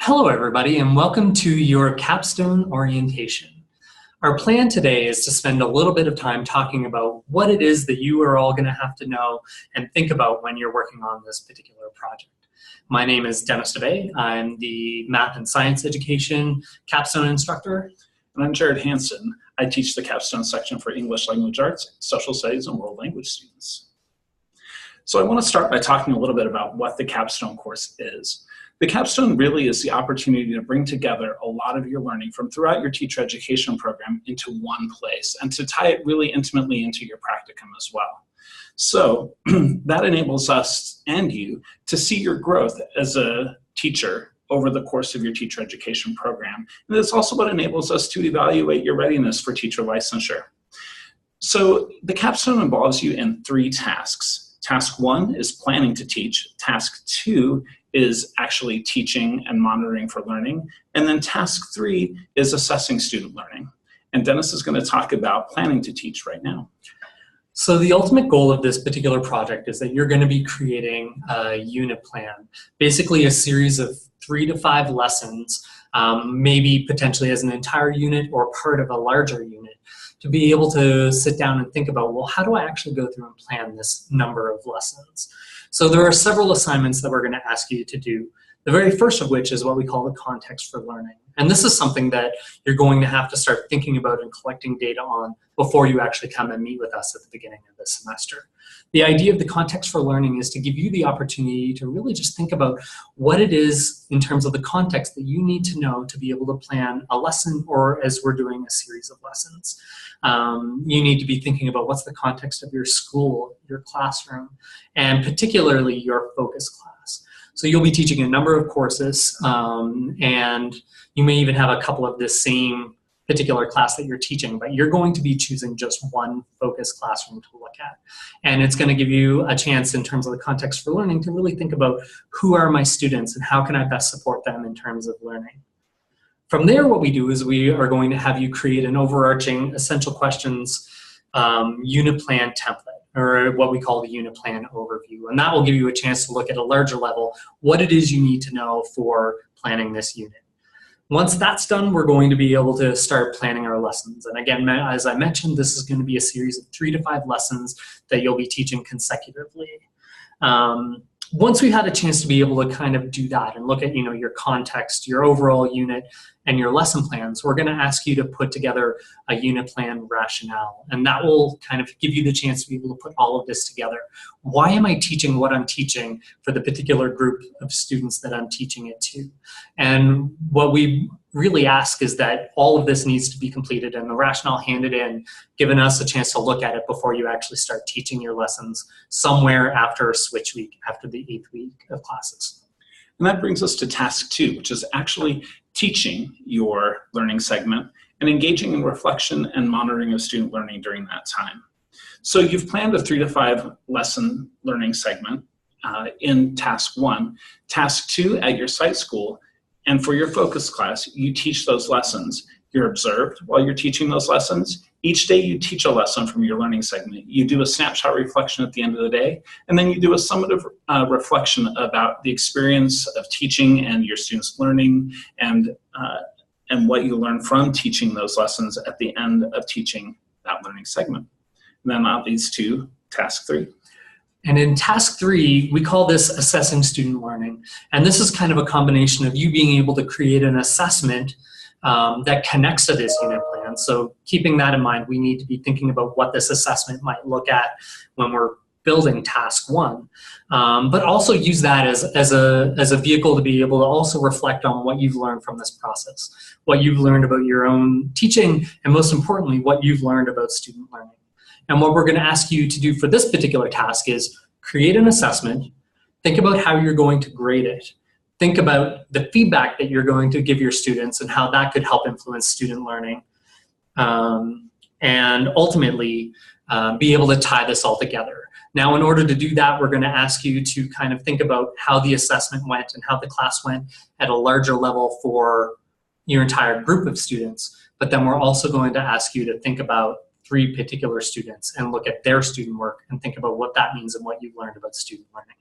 Hello everybody and welcome to your Capstone orientation. Our plan today is to spend a little bit of time talking about what it is that you are all going to have to know and think about when you're working on this particular project. My name is Dennis DeBay. I'm the Math and Science Education Capstone instructor. And I'm Jared Hansen. I teach the Capstone section for English Language Arts, Social Studies, and World Language students. So I want to start by talking a little bit about what the Capstone course is. The Capstone really is the opportunity to bring together a lot of your learning from throughout your teacher education program into one place and to tie it really intimately into your practicum as well. So that enables us and you to see your growth as a teacher over the course of your teacher education program. And it's also what enables us to evaluate your readiness for teacher licensure. So the Capstone involves you in 3 tasks. Task 1 is planning to teach. Task 2 is actually teaching and monitoring for learning. And then task 3 is assessing student learning. And Dennis is going to talk about planning to teach right now. So the ultimate goal of this particular project is that you're going to be creating a unit plan, basically a series of 3 to 5 lessons, maybe potentially as an entire unit or part of a larger unit, to be able to sit down and think about, well, how do I actually go through and plan this number of lessons? So there are several assignments that we're going to ask you to do. The very first of which is what we call the context for learning. And this is something that you're going to have to start thinking about and collecting data on before you actually come and meet with us at the beginning of this semester. The idea of the context for learning is to give you the opportunity to really just think about what it is in terms of the context that you need to know to be able to plan a lesson, or as we're doing a series of lessons. You need to be thinking about what's the context of your school, your classroom, and particularly your focus class. So you'll be teaching a number of courses, and you may even have a couple of the same particular class that you're teaching, but you're going to be choosing just one focus classroom to look at. And it's going to give you a chance in terms of the context for learning to really think about who are my students and how can I best support them in terms of learning. From there, what we do is we are going to have you create an overarching essential questions unit plan template, or what we call the unit plan overview. And that will give you a chance to look at a larger level what it is you need to know for planning this unit. Once that's done, we're going to be able to start planning our lessons. And again, as I mentioned, this is going to be a series of 3 to 5 lessons that you'll be teaching consecutively. Once we've had a chance to be able to kind of do that and look at your context, your overall unit, and your lesson plans, we're going to ask you to put together a unit plan rationale. And that will kind of give you the chance to be able to put all of this together. Why am I teaching what I'm teaching for the particular group of students that I'm teaching it to? And what we really ask is that all of this needs to be completed and the rationale handed in, giving us a chance to look at it before you actually start teaching your lessons somewhere after switch week, after the 8th week of classes. And that brings us to task 2, which is actually teaching your learning segment and engaging in reflection and monitoring of student learning during that time. So you've planned a 3 to 5 lesson learning segment in task 1. Task 2 at your site school, and for your focus class, you teach those lessons. You're observed while you're teaching those lessons. Each day you teach a lesson from your learning segment. You do a snapshot reflection at the end of the day, and then you do a summative reflection about the experience of teaching and your students' learning and what you learn from teaching those lessons at the end of teaching that learning segment. And then that leads to task 3. And in task 3, we call this assessing student learning. And this is kind of a combination of you being able to create an assessment that connects to this unit plan. So keeping that in mind, we need to be thinking about what this assessment might look at when we're building task 1, but also use that as a vehicle to be able to also reflect on what you've learned from this process, what you've learned about your own teaching, and most importantly, what you've learned about student learning. And what we're going to ask you to do for this particular task is create an assessment, think about how you're going to grade it, think about the feedback that you're going to give your students and how that could help influence student learning, and ultimately be able to tie this all together. Now, in order to do that, we're going to ask you to kind of think about how the assessment went and how the class went at a larger level for your entire group of students. But then we're also going to ask you to think about 3 particular students and look at their student work and think about what that means and what you've learned about student learning.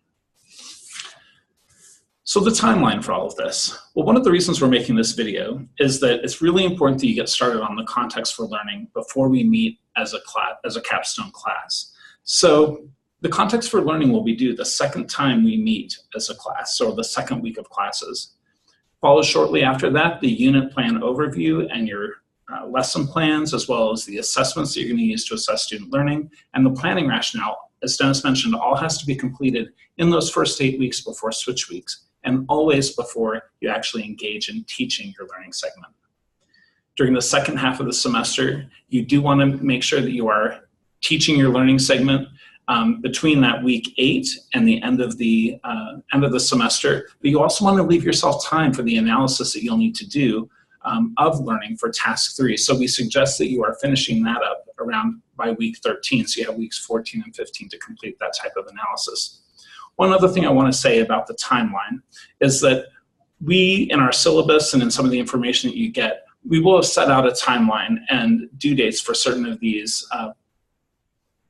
So the timeline for all of this. Well, one of the reasons we're making this video is that it's really important that you get started on the context for learning before we meet as a capstone class. So the context for learning will be due the second time we meet as a class, or the second week of classes. Follows shortly after that the unit plan overview and your lesson plans, as well as the assessments that you're going to use to assess student learning, and the planning rationale, as Dennis mentioned, all has to be completed in those first 8 weeks before switch weeks, and always before you actually engage in teaching your learning segment. During the second half of the semester, you do want to make sure that you are teaching your learning segment between that week 8 and the end of the semester, but you also want to leave yourself time for the analysis that you'll need to do of learning for task 3. So we suggest that you are finishing that up around by week 13, so you have weeks 14 and 15 to complete that type of analysis. One other thing I want to say about the timeline is that we, in our syllabus and in some of the information that you get, we will have set out a timeline and due dates for certain of these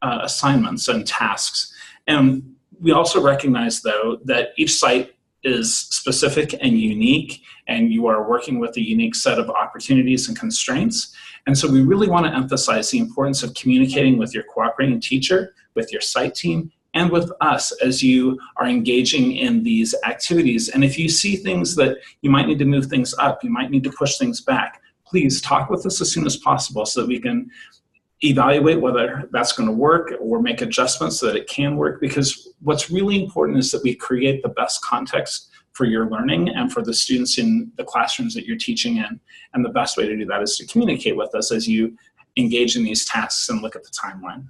assignments and tasks. And we also recognize, though, that each site is specific and unique, and you are working with a unique set of opportunities and constraints. And so we really want to emphasize the importance of communicating with your cooperating teacher, with your site team, and with us as you are engaging in these activities. And if you see things that you might need to move things up, you might need to push things back, please talk with us as soon as possible so that we can evaluate whether that's going to work or make adjustments so that it can work, because what's really important is that we create the best context for your learning and for the students in the classrooms that you're teaching in. And the best way to do that is to communicate with us as you engage in these tasks and look at the timeline.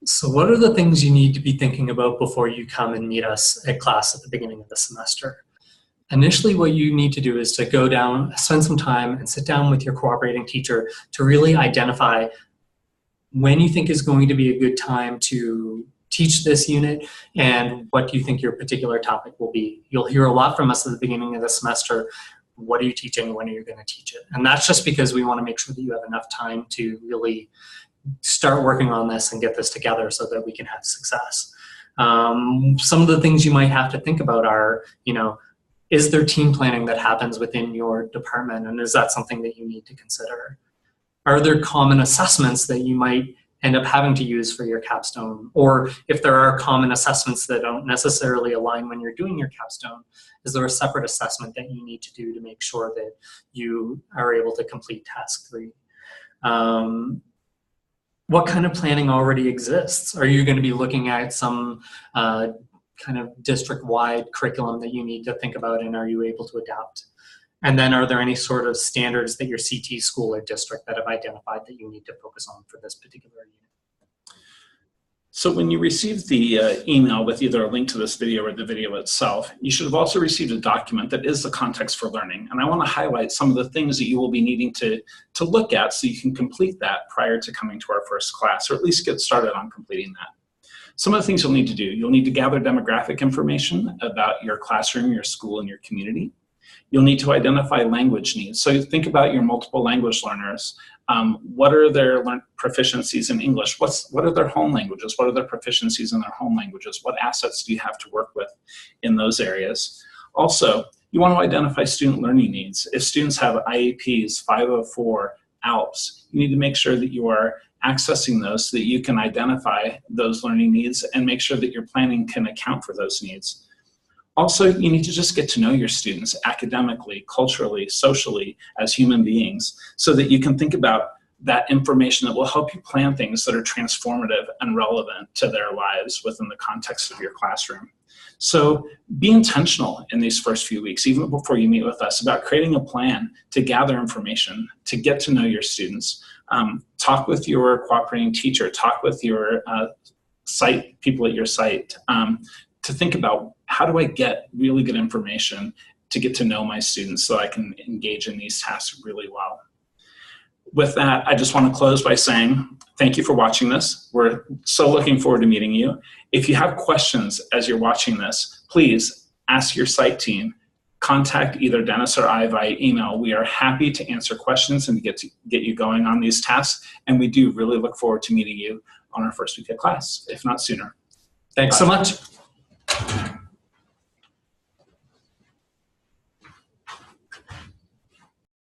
So what are the things you need to be thinking about before you come and meet us at class at the beginning of the semester? Initially, what you need to do is to go down, spend some time and sit down with your cooperating teacher to really identify when you think is going to be a good time to teach this unit and what you think your particular topic will be. You'll hear a lot from us at the beginning of the semester. What are you teaching? When are you going to teach it? And that's just because we want to make sure that you have enough time to really start working on this and get this together so that we can have success. Some of the things you might have to think about are, is there team planning that happens within your department, and is that something that you need to consider? Are there common assessments that you might end up having to use for your capstone? Or if there are common assessments that don't necessarily align when you're doing your capstone, is there a separate assessment that you need to do to make sure that you are able to complete task 3? What kind of planning already exists? Are you going to be looking at some kind of district-wide curriculum that you need to think about, and are you able to adapt? And then are there any sort of standards that your CT school or district that have identified that you need to focus on for this particular unit? So when you received the email with either a link to this video or the video itself, you should have also received a document that is the context for learning. And I want to highlight some of the things that you will be needing to look at so you can complete that prior to coming to our first class, or at least get started on completing that. Some of the things you'll need to do: you'll need to gather demographic information about your classroom, your school, and your community. You'll need to identify language needs. So think about your multiple language learners. What are their proficiencies in English? What are their home languages? What are their proficiencies in their home languages? What assets do you have to work with in those areas? Also, you want to identify student learning needs. If students have IEPs, 504, ALPS, you need to make sure that you are accessing those so that you can identify those learning needs and make sure that your planning can account for those needs. Also, you need to just get to know your students academically, culturally, socially, as human beings, so that you can think about that information that will help you plan things that are transformative and relevant to their lives within the context of your classroom. So be intentional in these first few weeks, even before you meet with us, about creating a plan to gather information, to get to know your students. Talk with your cooperating teacher, talk with your people at your site, to think about, how do I get really good information to get to know my students so I can engage in these tasks really well. With that, I just want to close by saying thank you for watching this. We're so looking forward to meeting you. If you have questions as you're watching this, please ask your site team. Contact either Dennis or I via email. We are happy to answer questions and get you going on these tasks. And we do really look forward to meeting you on our first week of class, if not sooner. Thanks so much.